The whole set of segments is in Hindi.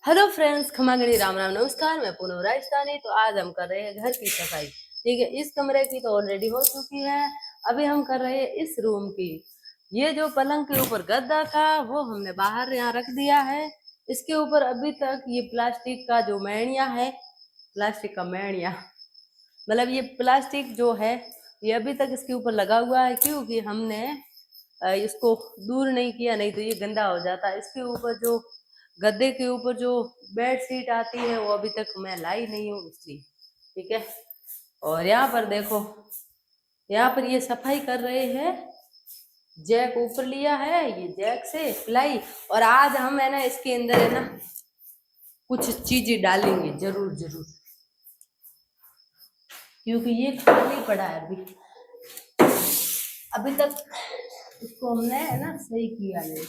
हेलो फ्रेंड्स, खमागणी राम राम नमस्कार। मैं पूनम राजस्थानी। तो आज हम कर रहे हैं घर की सफाई। ठीक है, इस कमरे की तो ऑलरेडी हो चुकी है। अभी हम कर रहे हैं इस रूम की। ये जो पलंग के ऊपर गद्दा था वो हमने बाहर यहाँ रख दिया है। इसके ऊपर अभी तक ये प्लास्टिक का जो मैणिया है, प्लास्टिक का मैणिया मतलब ये प्लास्टिक जो है ये अभी तक इसके ऊपर लगा हुआ है, क्योंकि हमने इसको दूर नहीं किया, नहीं तो ये गंदा हो जाता। इसके ऊपर जो गद्दे के ऊपर जो बेड शीट आती है वो अभी तक मैं लाई नहीं हूँ, इसलिए। ठीक है, और यहाँ पर देखो, यहाँ पर ये सफाई कर रहे हैं। जैक ऊपर लिया है, ये जैक से प्लाई। और आज हम है ना इसके अंदर है ना कुछ चीजें डालेंगे जरूर जरूर, क्योंकि ये खाली पड़ा है अभी तक इसको हमने है ना सही किया नहीं।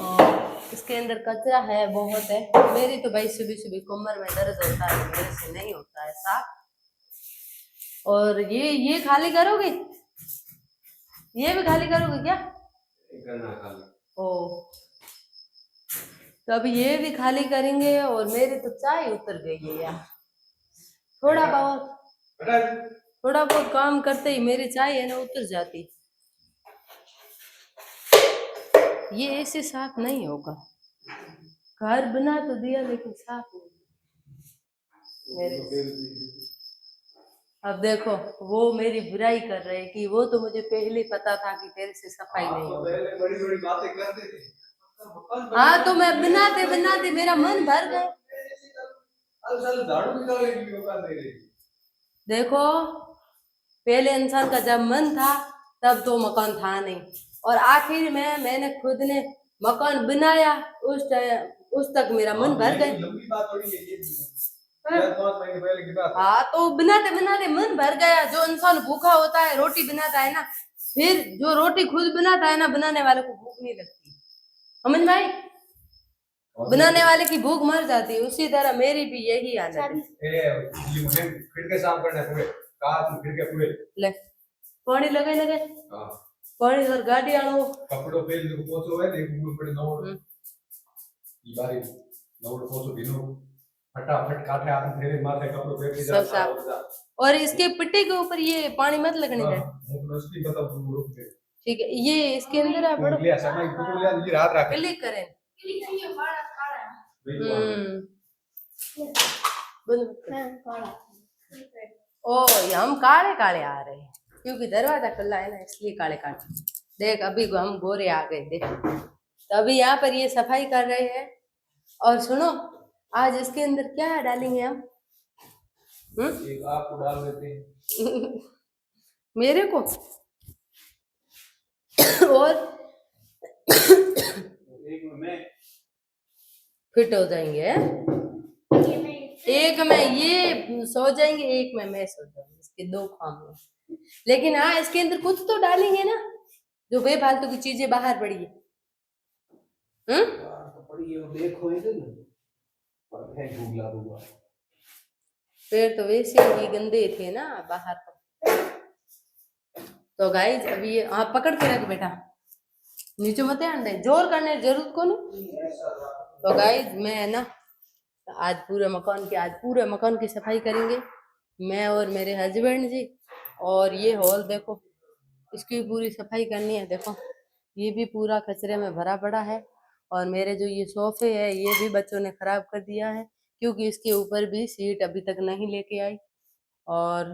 और इसके अंदर कचरा है, बहुत है। मेरी तो भाई सुबह सुबह कमर में दर्द होता है, मेरे से नहीं होता है साफ। और ये खाली करोगे, ये भी खाली करोगे क्या? करना खाली। ओ, तो अभी ये भी खाली करेंगे। और मेरी तो चाय उतर गई है यार। थोड़ा बहुत काम करते ही मेरी चाय है ना उतर जाती। ये ऐसे साफ नहीं होगा। घर बना तो दिया लेकिन साफ नहीं मेरे। अब देखो, वो मेरी बुराई कर रहे हैं कि वो तो मुझे पहले पता था कि तेरे से सफाई नहीं होगी। बड़ी बड़ी बातें करते थे। हाँ, तो मैं बनाते बनाते मेरा मन भर गया। देखो, पहले इंसान का जब मन था तब तो मकान था नहीं, और आखिर में मैंने खुद ने मकान बनाया, उस तक मेरा मन भर गया। लंबी बात थोड़ी है ये। हाँ, तो बनाते बनाते मन भर गया। जो इंसान भूखा होता है, रोटी बनाता है ना, फिर जो रोटी खुद बनाता है ना, बनाने वाले को भूख नहीं लगती। अमन भाई, बनाने वाले की भूख मर जाती है। उसी तरह मेरी भी यही हालत है। ले पानी लगे लगे। पानी और गाड़ी आनो कपड़ों पे पोछो है, देखो पड़े नोड़ ये बारी नोड़ पोछो बिनो फटाफट काटे आप तेरे माथे कपड़ों पे भी जा। और इसके पिट्टे के ऊपर ये पानी मत लगने दे। उसकी बता रुक दे। ठीक है, ये इसके अंदर है बड़ो लिया समय पकड़ लिया, ये रात रख क्लिक करें। क्लिक नहीं है, बड़ा काला है। ओ, ये हम काले काले आ रहे हैं क्योंकि दरवाजा खुला है ना, इसलिए काले काले। देख, अभी हम गोरे आ गए देख। तो अभी यहाँ पर ये सफाई कर रहे हैं। और सुनो, आज इसके अंदर क्या डालेंगे हम? एक आपको डाल देते हैं। मेरे को और एक में मैं फिट हो जाएंगे। एक में ये सो जाएंगे, एक में मैं सो जाऊंगी। इसके दो काम है। लेकिन हाँ, इसके अंदर कुछ तो डालेंगे ना, जो बेफालतू की चीजें बाहर पड़ी है। देखो पेड़ तो वैसे ही गंदे थे ना बाहर। तो गाइज अभी हाँ, पकड़ के रख बेटा, नीचे मत आने, जोर करने जरूरत को नहीं। तो गाइज मैं ना आज पूरे मकान की सफाई करेंगे, मैं और मेरे हस्बैंड जी। और ये हॉल देखो, इसकी पूरी सफाई करनी है। देखो, ये भी पूरा कचरे में भरा पड़ा है। और मेरे जो ये सोफे है ये भी बच्चों ने खराब कर दिया है, क्योंकि इसके ऊपर भी सीट अभी तक नहीं लेके आई। और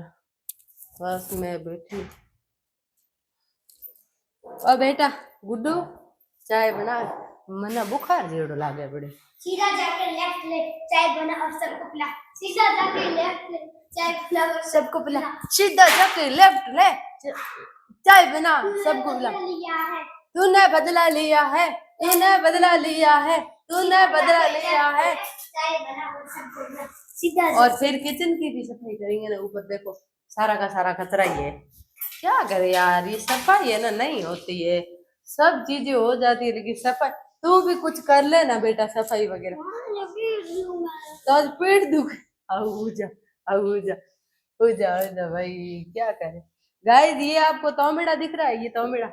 बस मैं बैठी। और बेटा गुड्डू, चाय बना, मना बुखार जेड़ो लागे बड़े। सीधा जाके लेफ्ट ले, चाय बना और सबको पिला। सीधा जाके लेफ्ट ले, चाय पिला और सबको पिला। सीधा जाके लेफ्ट ले, चाय बना सबको पिला। तूने बदला लिया है, तूने बदला लिया है, तूने बदला लिया है। चाय बना और सबको पिला। सीधा। और फिर किचन की भी सफाई करेंगे ना। ऊपर देखो, सारा का सारा कचरा ही है। क्या करे यार, ये सफाई है ना नहीं होती है। सब चीजें हो जाती है लेकिन सफाई, तू भी कुछ कर ले ना बेटा, सफाई वगैरह। तो आज पेट दुख। जा जा भाई, क्या करे। गाइस, ये आपको तोमेड़ा दिख रहा है? ये तोमेड़ा,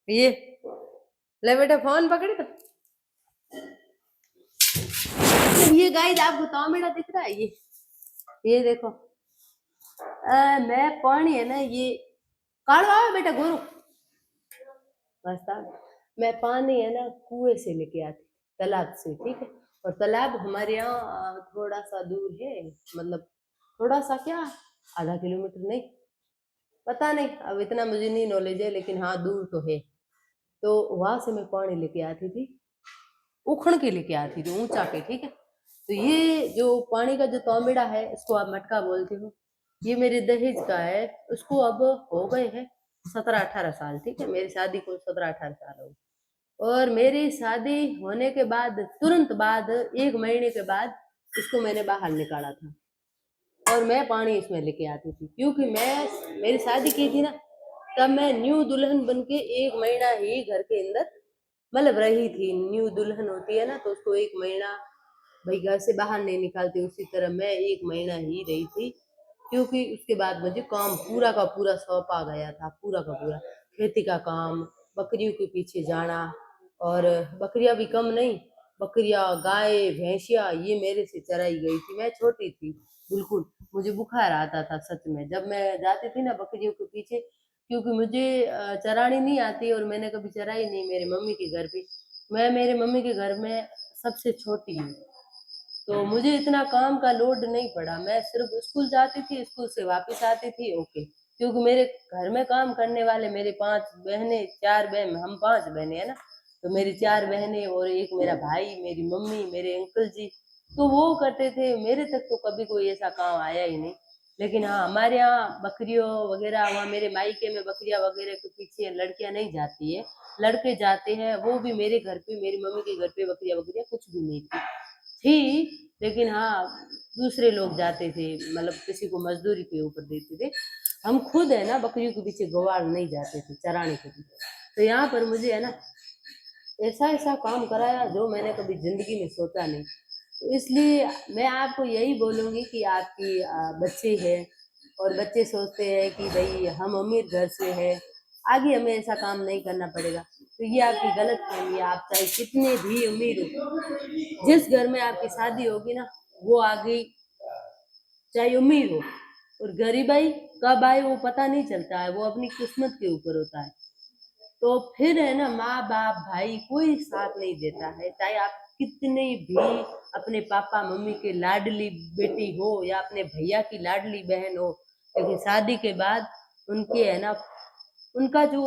ये ले बेटा, फोन पकड़ी तो ये गाइस आपको तांबेड़ा दिख रहा है, ये देखो। मैं पानी है ना, ये काढ़ो आओ बेटा गोरू मस्ता। मैं पानी है ना कुएं से लेके आती, तालाब से, ठीक है। और तालाब हमारे यहाँ थोड़ा सा दूर है, मतलब थोड़ा सा क्या, आधा किलोमीटर नहीं, पता नहीं, अब इतना मुझे नहीं नॉलेज है, लेकिन हाँ दूर तो है। तो वहां से मैं पानी लेके आती थी, उखड़ के लेके आती थी ऊंचा के, ठीक है। तो ये जो पानी का जो तांबेड़ा है, इसको आप मटका बोलते हो, ये मेरे दहेज का है। उसको अब हो गए हैं 17-18 साल, ठीक है। मेरी शादी को 17-18 साल हो गए। और मेरी शादी होने के बाद तुरंत बाद 1 महीने के बाद इसको मैंने बाहर निकाला था, और मैं पानी इसमें लेके आती थी, क्योंकि मैं मेरी शादी की थी ना, तब मैं न्यू दुल्हन बन के 1 महीना ही घर के अंदर मतलब रही थी। न्यू दुल्हन होती है ना, तो उसको 1 महीना भाई घर से बाहर नहीं निकालती, उसी तरह मैं 1 महीना ही रही थी। क्योंकि उसके बाद मुझे काम पूरा का पूरा सौंपा गया था, पूरा का पूरा खेती का काम, बकरियों के पीछे जाना। और बकरियां भी कम नहीं, बकरियां, गाय, भैंसिया ये मेरे से चराई गई थी। मैं छोटी थी बिल्कुल, मुझे बुखार आता था सच में जब मैं जाती थी ना बकरियों के पीछे, क्योंकि मुझे चरानी नहीं आती, और मैंने कभी चराई नहीं मेरी मम्मी के घर पे। मैं मेरे मम्मी के घर में सबसे छोटी हूँ, तो मुझे इतना काम का लोड नहीं पड़ा। मैं सिर्फ स्कूल जाती थी, स्कूल से वापस आती थी, ओके। क्योंकि मेरे घर में काम करने वाले मेरे 5 बहनें, 4 बहन, हम 5 बहनें है ना, तो मेरी 4 बहनें और एक मेरा भाई, मेरी मम्मी, मेरे अंकल जी, तो वो करते थे। मेरे तक तो कभी कोई ऐसा काम आया ही नहीं। लेकिन हाँ, हमारे यहाँ बकरियों वगैरह, वहाँ मेरे मायके में बकरियां वगैरह के पीछे लड़कियां नहीं जाती है, लड़के जाते हैं। वो भी मेरे घर पे, मेरी मम्मी के घर पे बकरियां वगैरह कुछ भी नहीं थी, लेकिन हाँ दूसरे लोग जाते थे, मतलब किसी को मजदूरी के ऊपर देते थे। हम खुद है ना बकरियों के पीछे गवार नहीं जाते थे चराने के लिए। तो यहाँ पर मुझे है ना ऐसा ऐसा काम कराया जो मैंने कभी जिंदगी में सोचा नहीं। तो इसलिए मैं आपको यही बोलूंगी कि आपकी बच्चे हैं, और बच्चे सोचते हैं कि भाई हम अमीर घर से हैं, आगे हमें ऐसा काम नहीं करना पड़ेगा, तो ये आपकी गलत फहमी है। आप चाहे कितने भी अमीर हो, जिस घर में आपकी शादी होगी ना, वो आगे चाहे अमीर हो, और गरीबाई कब आए वो पता नहीं चलता है, वो अपनी किस्मत के ऊपर होता है। तो फिर है ना, माँ बाप भाई कोई साथ नहीं देता है, चाहे आप कितने भी अपने पापा मम्मी के लाडली बेटी हो या अपने भैया की लाडली बहन हो, लेकिन शादी के बाद उनके है ना, उनका जो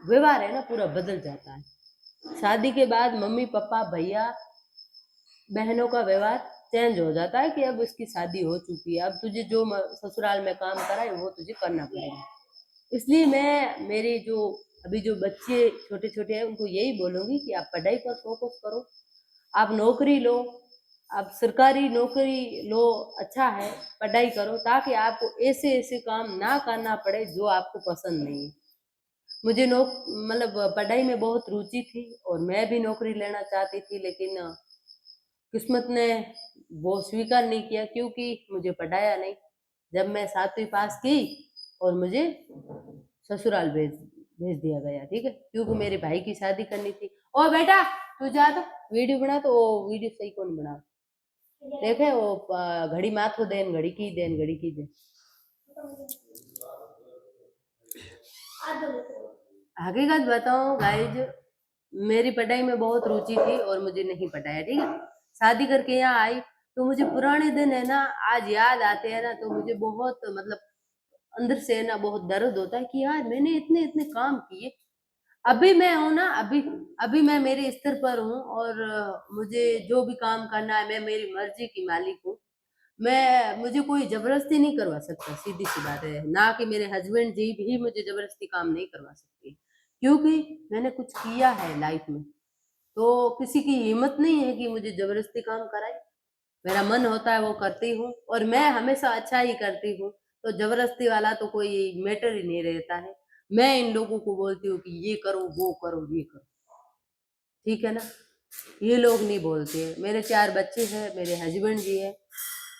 व्यवहार है ना पूरा बदल जाता है। शादी के बाद मम्मी पापा भैया बहनों का व्यवहार चेंज हो जाता है कि अब इसकी शादी हो चुकी है, अब तुझे जो ससुराल में काम करा है वो तुझे करना पड़ेगा। इसलिए मैं मेरे जो अभी जो बच्चे छोटे छोटे हैं उनको यही बोलूंगी कि आप पढ़ाई पर फोकस करो, आप नौकरी लो, आप सरकारी नौकरी लो, अच्छा है, पढ़ाई करो, ताकि आपको ऐसे ऐसे काम ना करना पड़े जो आपको पसंद नहीं है। मुझे मतलब पढ़ाई में बहुत रुचि थी, और मैं भी नौकरी लेना चाहती थी, लेकिन किस्मत ने वो स्वीकार नहीं किया, क्योंकि मुझे पढ़ाया नहीं। जब मैं 7वीं पास की और मुझे ससुराल भेज भेज दिया गया, ठीक है, क्योंकि मेरे भाई की शादी करनी थी। ओ बेटा तू जा तो वीडियो बना, तो वो वीडियो सही कौन बना देखे, वो घड़ी माथो देन घड़ी की देन घड़ी की देन। हकीकत बताऊं गाइज, मेरी पढ़ाई में बहुत रुचि थी और मुझे नहीं पढ़ाया, ठीक है। शादी करके यहाँ आई तो मुझे पुराने दिन है ना आज याद आते हैं ना, तो मुझे बहुत मतलब अंदर से है ना बहुत दर्द होता है कि यार मैंने इतने इतने काम किए। अभी मैं हूं ना, अभी अभी मैं मेरे स्तर पर हूँ, और मुझे जो भी काम करना है मैं मेरी मर्जी की मालिक हूँ। मैं मुझे कोई जबरदस्ती नहीं करवा सकता, सीधी सी बात है ना, कि मेरे हस्बैंड जी भी मुझे जबरदस्ती काम नहीं करवा सकते, क्योंकि मैंने कुछ किया है लाइफ में। तो किसी की हिम्मत नहीं है कि मुझे जबरदस्ती काम कराए। मेरा मन होता है वो करती हूँ, और मैं हमेशा अच्छा ही करती हूँ। तो जबरदस्ती वाला तो कोई मैटर ही नहीं रहता है। मैं इन लोगों को बोलती हूँ कि ये करो वो करो ये करो, ठीक है ना। ये लोग नहीं बोलते। मेरे 4 बच्चे हैं, मेरे हस्बैंड जी है,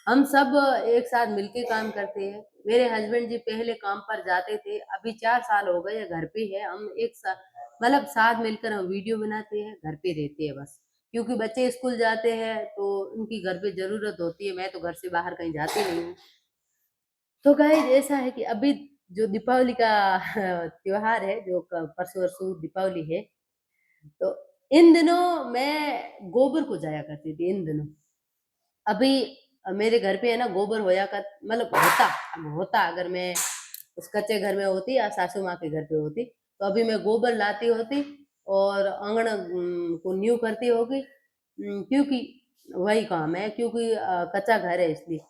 हम सब एक साथ मिलके काम करते हैं। मेरे हस्बैंड जी पहले काम पर जाते थे, अभी 4 साल हो गए घर पे है। हम एक साथ मतलब साथ मिलकर हम वीडियो बनाते हैं, घर पे रहते हैं बस। क्योंकि बच्चे स्कूल जाते हैं तो उनकी घर पे जरूरत होती है। मैं तो घर से बाहर कहीं जाती नहीं हूँ। तो गाइस ऐसा है कि अभी जो दीपावली का त्योहार है, जो परसों परसों दीपावली है, तो इन दिनों मैं गोबर को जाया करती थी। इन दिनों अभी मेरे घर पे है ना गोबर होया कर, मतलब होता, अब होता अगर मैं उस कच्चे घर में होती या सासू माँ के घर पे होती तो अभी मैं गोबर लाती होती और आंगन को न्यू करती होगी। क्योंकि वही काम है, क्योंकि कच्चा घर है इसलिए।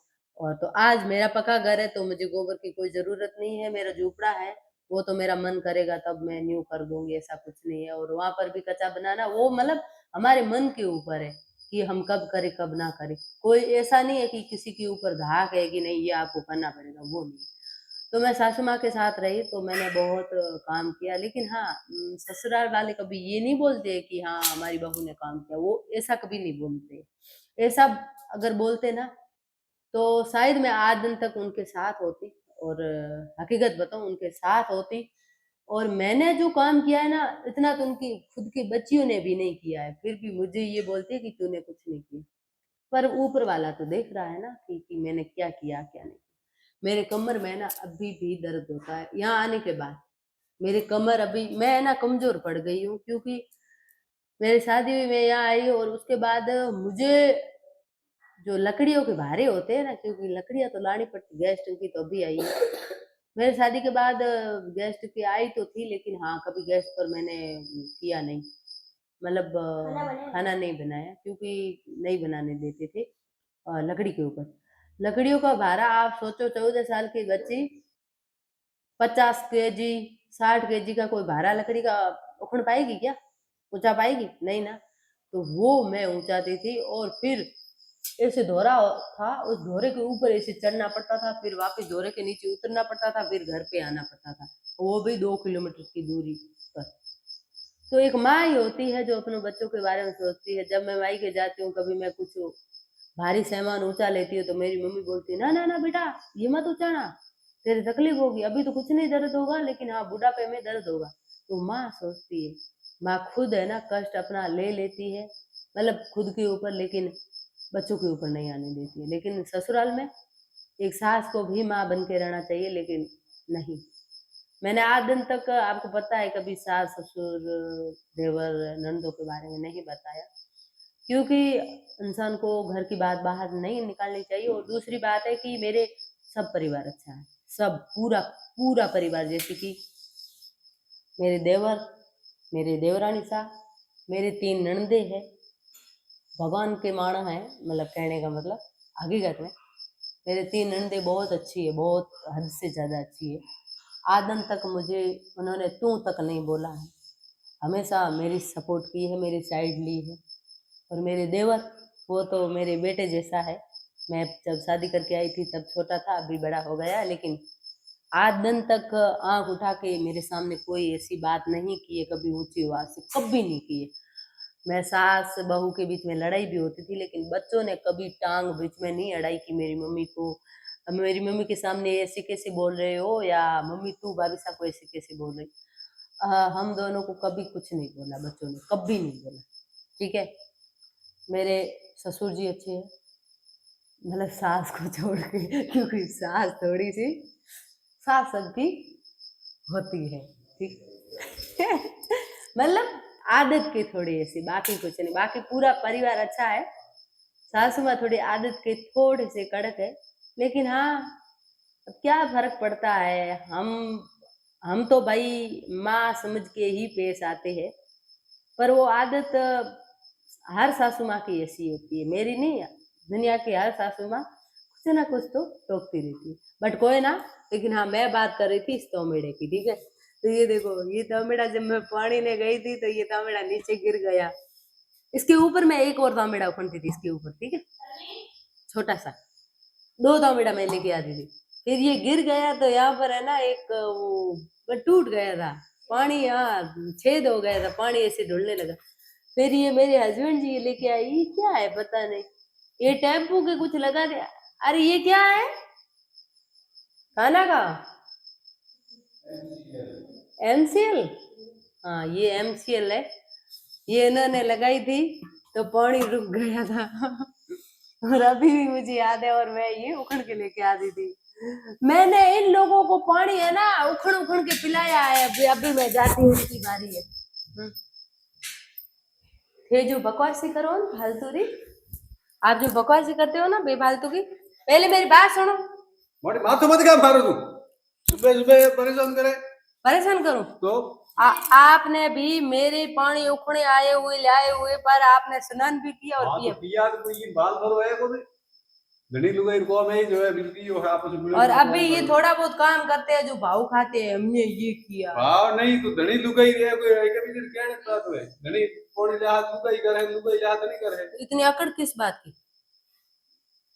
और तो आज मेरा पक्का घर है तो मुझे गोबर की कोई जरूरत नहीं है। मेरा झोपड़ा है, वो तो मेरा मन करेगा तब मैं न्यू कर दूंगी, ऐसा कुछ नहीं है। और वहां पर भी कच्चा बनाना वो मतलब हमारे मन के ऊपर है कि हम कब करें कब ना करें। कोई ऐसा नहीं है कि किसी के ऊपर धाक है कि नहीं ये आपको करना पड़ेगा, वो नहीं। तो मैं सासू माँ के साथ रही तो मैंने बहुत काम किया। लेकिन हाँ, ससुराल वाले कभी ये नहीं बोलते कि हाँ हमारी बहू ने काम किया, वो ऐसा कभी नहीं बोलते। ऐसा अगर बोलते ना तो शायद मैं आज दिन तक उनके साथ होती। और हकीकत बताऊं, उनके साथ होती। और मैंने जो काम किया है ना, इतना तो उनकी खुद की बच्चियों ने भी नहीं किया है, फिर भी मुझे ये बोलती है कि तूने कुछ नहीं किया। पर ऊपर वाला तो देख रहा है ना कि मैंने क्या किया क्या नहीं। मेरे कमर में ना अभी भी दर्द होता है यहाँ आने के बाद। मेरे कमर अभी, मैं ना कमजोर पड़ गई हूँ, क्योंकि मेरी शादी हुई, मैं यहाँ आई और उसके बाद मुझे जो लकड़ियों के भारे होते हैं ना, क्योंकि लकड़ियां तो लानी पड़ती, गैस टंकी तो अभी आई है। मेरे शादी के बाद गैस टंकी आई तो थी, लेकिन हाँ कभी गैस पर मैंने किया नहीं, मतलब खाना नहीं बनाया, क्योंकि नहीं बनाने देते थे लकड़ी के ऊपर। लकड़ियों का भारा आप सोचो, 14 साल की बच्ची 50 केजी 60 केजी का कोई भारा लकड़ी का उखड़ पाएगी क्या? ऊंचा पाएगी नहीं ना। तो वो मैं ऊंचाती थी और फिर ऐसे धोरा था, उस धोरे के ऊपर ऐसे चढ़ना पड़ता था, फिर वापस धोरे के नीचे उतरना पड़ता था, फिर घर पे आना पड़ता था, वो भी 2 किलोमीटर की दूरी पर। तो एक माँ ही होती है जो अपने बच्चों के बारे में सोचती है। जब मैं माई के जाती हूँ, कभी मैं कुछ भारी सामान ऊंचा लेती हूँ तो मेरी मम्मी बोलती है, ना ना ना बेटा ये मत ऊंचाना, तेरी तकलीफ होगी, अभी तो कुछ नहीं दर्द होगा, लेकिन हाँ बुढ़ापे में दर्द होगा। तो माँ सोचती है, माँ खुद है ना कष्ट अपना ले लेती है, मतलब खुद के ऊपर, लेकिन बच्चों के ऊपर नहीं आने देती है। लेकिन ससुराल में एक सास को भी माँ बन के रहना चाहिए, लेकिन नहीं। मैंने आज दिन तक, आपको पता है, कभी सास ससुर देवर नंदों के बारे में नहीं बताया, क्योंकि इंसान को घर की बात बाहर नहीं निकालनी चाहिए। और दूसरी बात है कि मेरे सब परिवार अच्छा है, सब पूरा पूरा परिवार, जैसे कि मेरे देवर, मेरे देवरानी साहब, मेरे 3 ननदे हैं, भगवान के माणा है, मतलब कहने का मतलब हकीकत में मेरे 3 ननदे बहुत अच्छी है, बहुत हद से ज्यादा अच्छी है। आज दिन तक मुझे उन्होंने तू तक नहीं बोला है, हमेशा मेरी सपोर्ट की है, मेरी साइड ली है। और मेरे देवर, वो तो मेरे बेटे जैसा है। मैं जब शादी करके आई थी तब छोटा था, अभी बड़ा हो गया, लेकिन आज दिन तक आंख उठा के मेरे सामने कोई ऐसी बात नहीं की है, कभी ऊंची आवाज से कभी नहीं की है। मैं सास बहू के बीच में लड़ाई भी होती थी, लेकिन बच्चों ने कभी टांग बीच में नहीं अड़ाई कि मेरी मम्मी को, मेरी मम्मी के सामने ऐसे कैसे बोल रहे हो, या मम्मी तू भाभी साहब को ऐसे कैसे बोल रही। हम दोनों को कभी कुछ नहीं बोला, बच्चों ने कभी नहीं बोला। ठीक है। मेरे ससुर जी अच्छे हैं, मतलब सास को छोड़ के, क्योंकि सास थोड़ी सी सास सबकी होती है, ठीक है। मतलब आदत की थोड़ी ऐसी, बाकी कुछ नहीं, बाकी पूरा परिवार अच्छा है। सासू माँ थोड़ी आदत के थोड़े से कड़क है, लेकिन हाँ अब क्या फर्क पड़ता है। हम तो भाई माँ समझ के ही पेश आते हैं। पर वो आदत हर सासू माँ की ऐसी होती है, मेरी नहीं, दुनिया की हर सासू माँ कुछ ना कुछ तो टोकती रहती है। बट कोई ना, लेकिन हाँ मैं बात कर रही थी इस तोमेड़े की, ठीक है। तो ये देखो, ये तोमेड़ा जब मैं पानी ने गई थी तो ये तोमेड़ा नीचे गिर गया। इसके ऊपर मैं एक और तोमेड़ा उखड़ती थी इसके ऊपर, ठीक है, छोटा सा, 2 तोमेड़ा मैं लेके आती थी। फिर ये गिर गया तो यहाँ पर है ना एक वो टूट गया था, पानी यहाँ छेद हो गया था, पानी ऐसे ढुलने लगा। फिर ये मेरे हस्बैंड जी ये लेके आई, ये क्या है पता नहीं, ये टेम्पू के कुछ लगा दिया। अरे ये क्या है, खाना का MCL, हाँ ये MCL है, ये इन्होंने लगाई थी। तो पानी रुक गया था और अभी भी मुझे याद है, और मैं ये उखड़ के लेके आती थी। मैंने इन लोगों को पानी है ना उखड़ उखड़ के पिलाया है। अभी मैं जाती हूँ, उनकी बारी है। ये जो बकवासी करो ना फालतू री, आप जो बकवासी करते हो ना बेफालतू की, पहले मेरी बात सुनो। मोटे माथो मत क्या मारो तू, सुबह सुबह परेशान करूं तो आपने भी मेरे पानी उखड़े आए हुए लाए हुए, पर आपने स्नान भी किया और पिया। तो पिया तो कोई बाल भरो है को घड़ी लुगाई को में जो है बिल्कुल हो आपस में। और अभी ये थोड़ा बहुत काम करते हैं जो भाव खाते हैं, हमने ये किया। भाव नहीं तो धनी लुगाई रे कोई कभी दिन कहने बात है, धनी थोड़ी हाथ लुगाई करे, लुगाई हाथ नहीं करे। इतनी अकड़ किस बात की?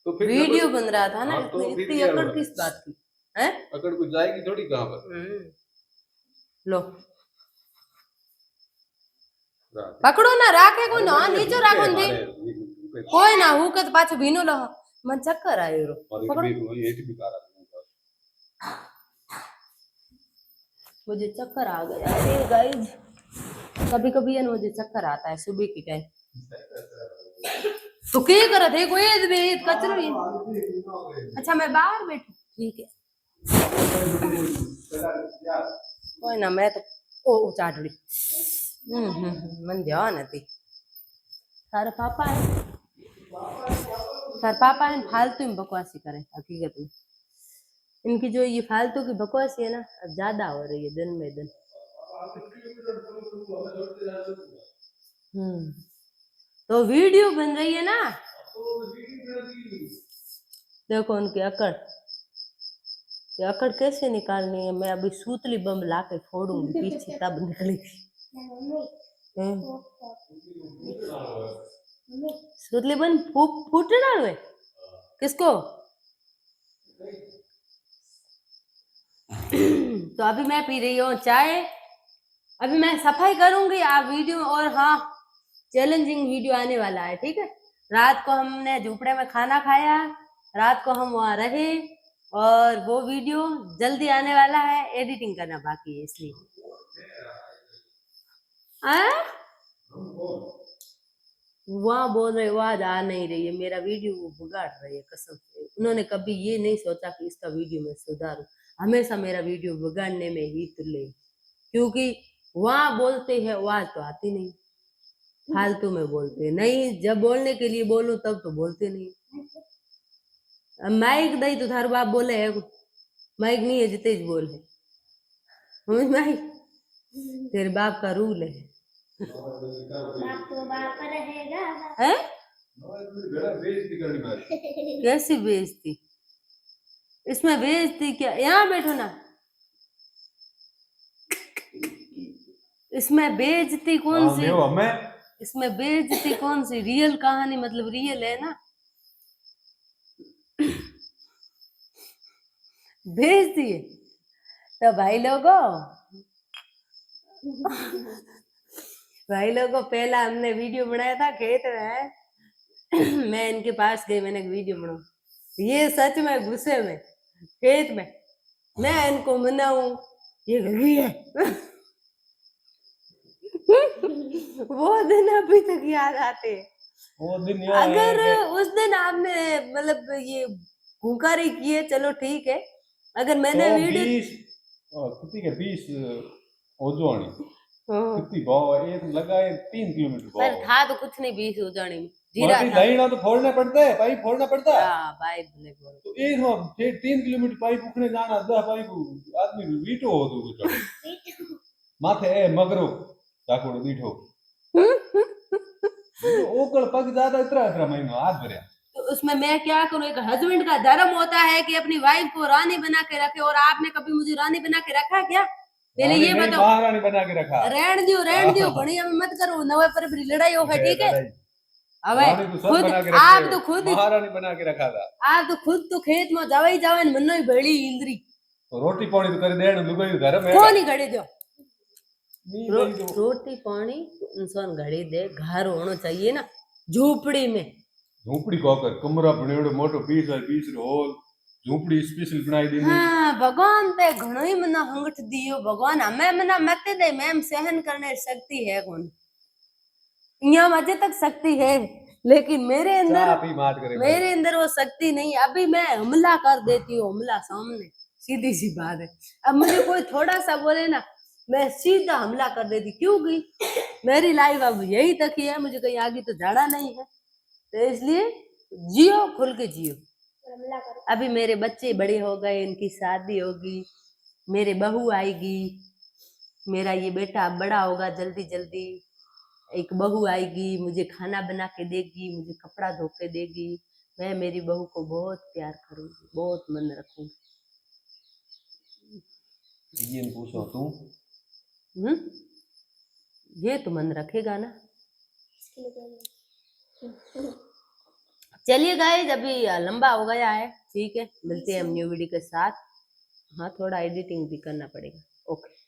तो फिर वीडियो बन रहा था ना, तो इतनी अकड़ किस बात की है? अकड़ कुछ जाएगी थोड़ी कहां पर। लो पकड़ो ना, राखे कोई ना नीचे राखो दे कोई ना हूं के पाछो भीनो लो मन चक्कर आयो रो पकड़ो। मुझे चक्कर आ गया अरे गाइस, कभी कभी है मुझे चक्कर आता है सुबह की टाइम। तो क्या कर थे कोई कचरो ही। अच्छा मैं बाहर बैठू, ठीक है कोई ना। मैं तो ओ चाटड़ी मन ध्यान थी। तारा पापा है, तार पापा है फालतू में बकवासी करे। हकीकत में इनकी जो ये फालतू की बकवासी है ना अब ज्यादा हो रही है दिन में दिन। तो वीडियो बन रही है ना, देखो उनकी अकड़, ये अकड़ कैसे निकालनी है। मैं अभी सूतली बम ला के फोड़ूंगी पीछे तब निकलेगी। सूतली बम फूटने डालो है किसको? तो अभी मैं पी रही हूँ चाय, अभी मैं सफाई करूंगी आप वीडियो। और हाँ चैलेंजिंग वीडियो आने वाला है, ठीक है। रात को हमने झोपड़े में खाना खाया, रात को हम वहां रहे, और वो वीडियो जल्दी आने वाला है। एडिटिंग करना बाकी है इसलिए। वहां बोल रहे आवाज आ नहीं रही है, मेरा वीडियो वो बिगाड़ रही है कसम से। उन्होंने कभी ये नहीं सोचा कि इसका वीडियो मैं सुधारूं। हमेशा मेरा वीडियो बिगाड़ने में ही तुले, क्योंकि वहां बोलते हैं आवाज तो आती नहीं, फालतू में बोलते नहीं। जब बोलने के लिए बोलो तब तो बोलते नहीं। माइक दई तो थारू बाप बोले है, माइक नहीं है जितेश बोल है माइक, तेरे बाप का रूल है। बाप तो बाप रहेगा है? कैसी बेइज्जती? इसमें बेइज्जती क्या? यहाँ बैठो ना, इसमें बेइज्जती कौन सी? इसमें बेइज्जती कौन सी? रियल कहानी मतलब रियल है ना। बेइज्जती है तो भाई लोगों पहला हमने वीडियो बनाया था खेत में मैं इनके पास गई, मैंने वीडियो बनाऊ। ये सच में गुस्से में खेत में मैं इनको मनाऊं, ये गई है वो दिन अभी तक याद आते हैं। वो दिन अगर उस दिन आपने मतलब ये हुंकारी किए चलो ठीक है, अगर मैंने तो वीडियो 20 ओजोनी कितनी भाव एक लगाए 3 किलोमीटर पर था तो कुछ नहीं 20 ओजोनी में जीरा था। लाइना तो फोड़ना पड़ता है, पाइप फोड़ना पड़ता है। हां पाइप भले फोड़ तो एक हम 3 किलोमीटर पाइप उखने जाना 10 पाइप आदमी वीटो हो दो माथे ए मगरो जाकोड़ बीठो तो ओकल पग ज्यादा इतना महीना हाथ भरया। तो उसमें मैं क्या करूं? एक हस्बैंड का धर्म होता है कि अपनी वाइफ को रानी बना के रखे, और आपने कभी मुझे रानी बना के रखा क्या? पहले ये बताओ। महारानी बना के रखा। रहन दियो घणी अब मत करो, नवे पर भी लड़ाई हो गई, ठीक है। अबे खुद आप तो खुद महारानी बना के रखा था। आप तो खुद तो खेत में जावे मनो ही बड़ी इंद्री तो रोटी पानी तो कर देण लुगाई धर्म है। कौन ही घड़े दो रोटी पानी इंसान घड़ी दे, घर होना चाहिए ना। झोपड़ी में झोपड़ी को कर कमरा बनेड़ो मोटो 20 हॉल झोपड़ी स्पेशल बनाई दी। हाँ भगवान ते घणो ही मना हंगट दियो। भगवान हमें मना मत दे, मैम सहन करने शक्ति है कौन। यहाँ मजे तक शक्ति है, लेकिन मेरे अंदर चाह पी मार करे मेरे अंदर वो शक्ति नहीं। अभी मैं हमला कर देती हूँ, हमला सामने, सीधी सी बात है। अब मुझे कोई थोड़ा सा बोले ना, मैं सीधा हमला कर देती, क्योंकि मेरी लाइफ अब यही तक ही है, मुझे कहीं आगे तो जाना नहीं है। तो इसलिए जियो, खुल के जियो। अभी मेरे बच्चे बड़े हो गए, इनकी शादी होगी, मेरे बहू आएगी, मेरा ये बेटा बड़ा होगा जल्दी जल्दी, एक बहू आएगी, मुझे खाना बना के देगी, मुझे कपड़ा धो के देगी। मैं मेरी बहू को बहुत प्यार करूंगी, बहुत मन रखूंगी। ये पूछो तू ये तो मन रखेगा ना। चलिए गाइस, अभी लंबा हो गया है, ठीक है, मिलते हैं हम न्यू वीडियो के साथ। हाँ, थोड़ा एडिटिंग भी करना पड़ेगा। ओके।